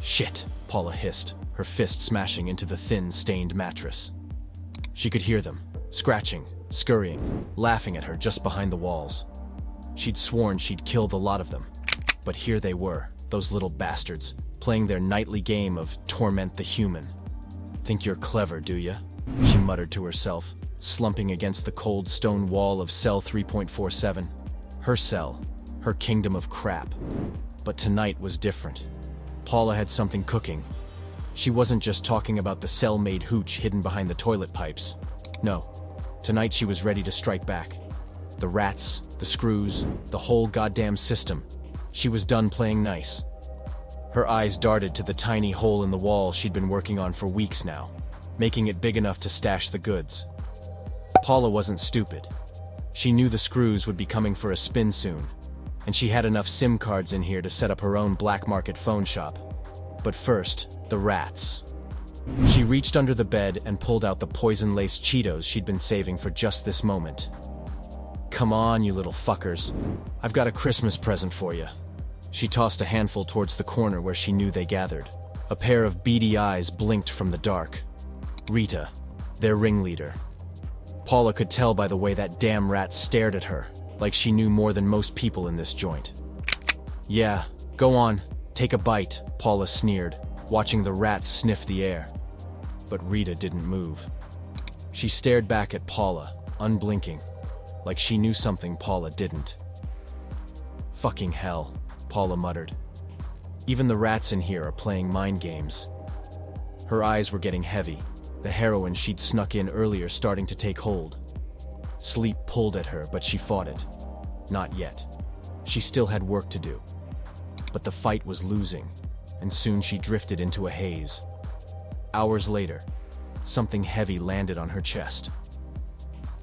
Shit, Paula hissed, her fist smashing into the thin, stained mattress. She could hear them, scratching, scurrying, laughing at her just behind the walls. She'd sworn she'd kill the lot of them. But here they were, those little bastards, playing their nightly game of torment the human. Think you're clever, do ya? She muttered to herself, slumping against the cold stone wall of cell 3.47. Her cell, her kingdom of crap. But tonight was different. Paula had something cooking. She wasn't just talking about the cell-made hooch hidden behind the toilet pipes. No, tonight she was ready to strike back. The rats, the screws, the whole goddamn system. She was done playing nice. Her eyes darted to the tiny hole in the wall she'd been working on for weeks now, making it big enough to stash the goods. Paula wasn't stupid. She knew the screws would be coming for a spin soon, and she had enough SIM cards in here to set up her own black market phone shop. But first, the rats. She reached under the bed and pulled out the poison-laced Cheetos she'd been saving for just this moment. Come on, you little fuckers. I've got a Christmas present for you. She tossed a handful towards the corner where she knew they gathered. A pair of beady eyes blinked from the dark. Rita, their ringleader. Paula could tell by the way that damn rat stared at her, like she knew more than most people in this joint. Yeah, go on, take a bite, Paula sneered, watching the rat sniff the air. But Rita didn't move. She stared back at Paula, unblinking, like she knew something Paula didn't. Fucking hell, Paula muttered. Even the rats in here are playing mind games. Her eyes were getting heavy, the heroin she'd snuck in earlier starting to take hold. Sleep pulled at her, but she fought it. Not yet. She still had work to do. But the fight was losing, and soon she drifted into a haze. Hours later, something heavy landed on her chest.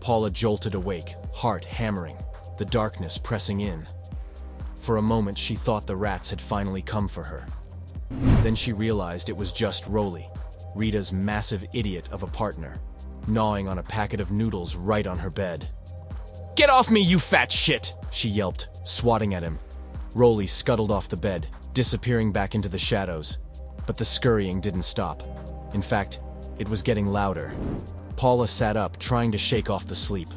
Paula jolted awake, heart hammering, the darkness pressing in. For a moment, she thought the rats had finally come for her. Then she realized it was just Rolly, Rita's massive idiot of a partner, gnawing on a packet of noodles right on her bed. "Get off me, you fat shit!" she yelped, swatting at him. Rolly scuttled off the bed, disappearing back into the shadows. But the scurrying didn't stop. In fact, it was getting louder. Paula sat up, trying to shake off the sleep.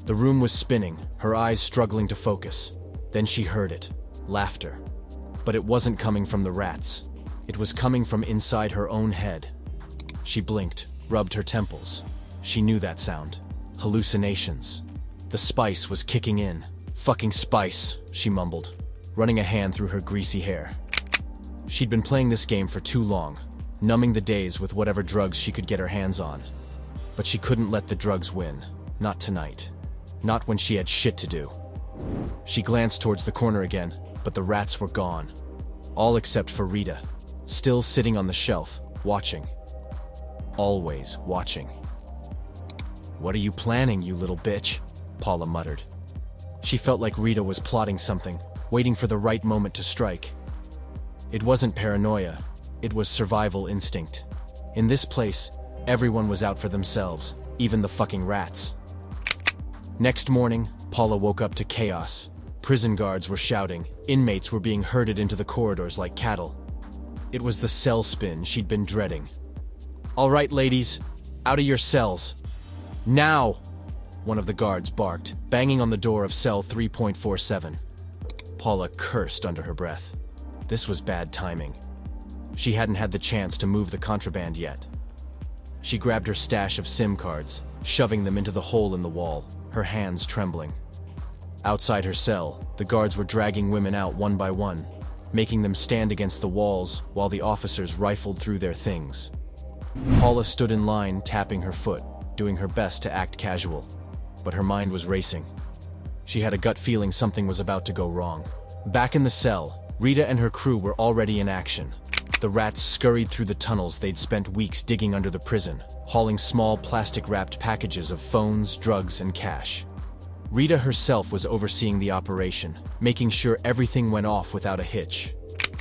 The room was spinning, her eyes struggling to focus. Then she heard it, laughter. But it wasn't coming from the rats. It was coming from inside her own head. She blinked, rubbed her temples. She knew that sound. Hallucinations. The spice was kicking in. "Fucking spice," she mumbled, running a hand through her greasy hair. She'd been playing this game for too long, numbing the days with whatever drugs she could get her hands on. But she couldn't let the drugs win. Not tonight. Not when she had shit to do. She glanced towards the corner again, but the rats were gone. All except for Rita, still sitting on the shelf, watching. Always watching. "What are you planning, you little bitch?" Paula muttered. She felt like Rita was plotting something, waiting for the right moment to strike. It wasn't paranoia, it was survival instinct. In this place, everyone was out for themselves, even the fucking rats. Next morning, Paula woke up to chaos. Prison guards were shouting, inmates were being herded into the corridors like cattle. It was the cell spin she'd been dreading. "All right, ladies, out of your cells. Now!" One of the guards barked, banging on the door of cell 3.47. Paula cursed under her breath. This was bad timing. She hadn't had the chance to move the contraband yet. She grabbed her stash of SIM cards, shoving them into the hole in the wall, her hands trembling. Outside her cell, the guards were dragging women out one by one, making them stand against the walls while the officers rifled through their things. Paula stood in line, tapping her foot, doing her best to act casual. But her mind was racing. She had a gut feeling something was about to go wrong. Back in the cell, Rita and her crew were already in action. The rats scurried through the tunnels they'd spent weeks digging under the prison, hauling small plastic-wrapped packages of phones, drugs, and cash. Rita herself was overseeing the operation, making sure everything went off without a hitch.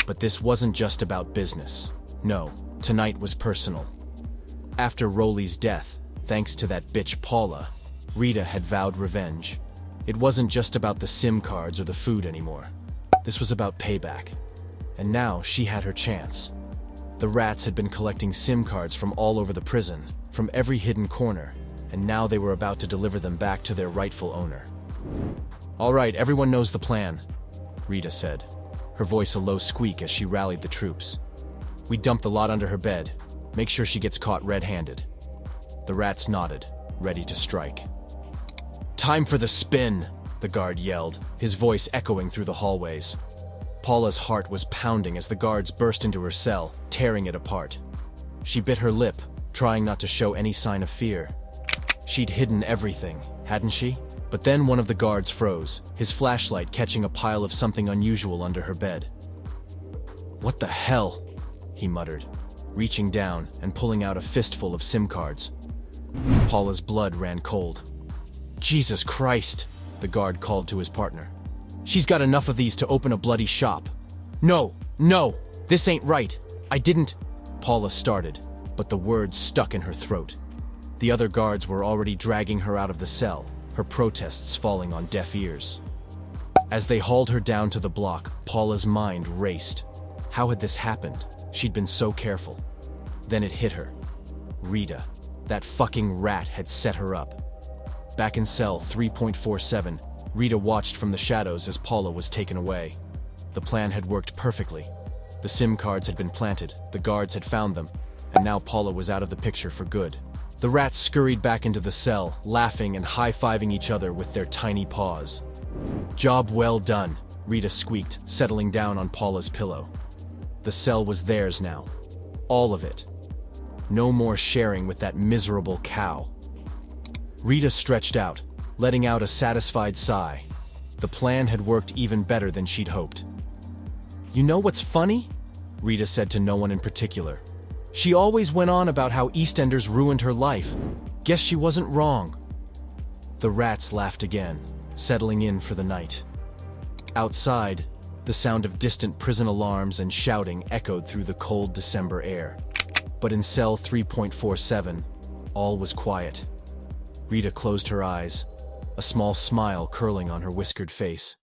But this wasn't just about business. No, tonight was personal. After Rolly's death, thanks to that bitch Paula, Rita had vowed revenge. It wasn't just about the SIM cards or the food anymore. This was about payback. And now she had her chance. The rats had been collecting SIM cards from all over the prison, from every hidden corner, and now they were about to deliver them back to their rightful owner. "All right, everyone knows the plan," Rita said, her voice a low squeak as she rallied the troops. "We dump the lot under her bed. Make sure she gets caught red-handed." The rats nodded, ready to strike. "Time for the spin," the guard yelled, his voice echoing through the hallways. Paula's heart was pounding as the guards burst into her cell, tearing it apart. She bit her lip, trying not to show any sign of fear. She'd hidden everything, hadn't she? But then one of the guards froze, his flashlight catching a pile of something unusual under her bed. "What the hell?" he muttered, reaching down and pulling out a fistful of SIM cards. Paula's blood ran cold. "Jesus Christ," the guard called to his partner. "She's got enough of these to open a bloody shop." No, this ain't right. I didn't," Paula started, but the words stuck in her throat. The other guards were already dragging her out of the cell, her protests falling on deaf ears. As they hauled her down to the block, Paula's mind raced. How had this happened? She'd been so careful. Then it hit her. Rita, that fucking rat, had set her up. Back in cell 3.47, Rita watched from the shadows as Paula was taken away. The plan had worked perfectly. The SIM cards had been planted, the guards had found them, and now Paula was out of the picture for good. The rats scurried back into the cell, laughing and high-fiving each other with their tiny paws. "Job well done," Rita squeaked, settling down on Paula's pillow. The cell was theirs now. All of it. No more sharing with that miserable cow. Rita stretched out, letting out a satisfied sigh. The plan had worked even better than she'd hoped. "You know what's funny?" Rita said to no one in particular. "She always went on about how EastEnders ruined her life. Guess she wasn't wrong." The rats laughed again, settling in for the night. Outside, the sound of distant prison alarms and shouting echoed through the cold December air. But in cell 3.47, all was quiet. Rita closed her eyes, a small smile curling on her whiskered face.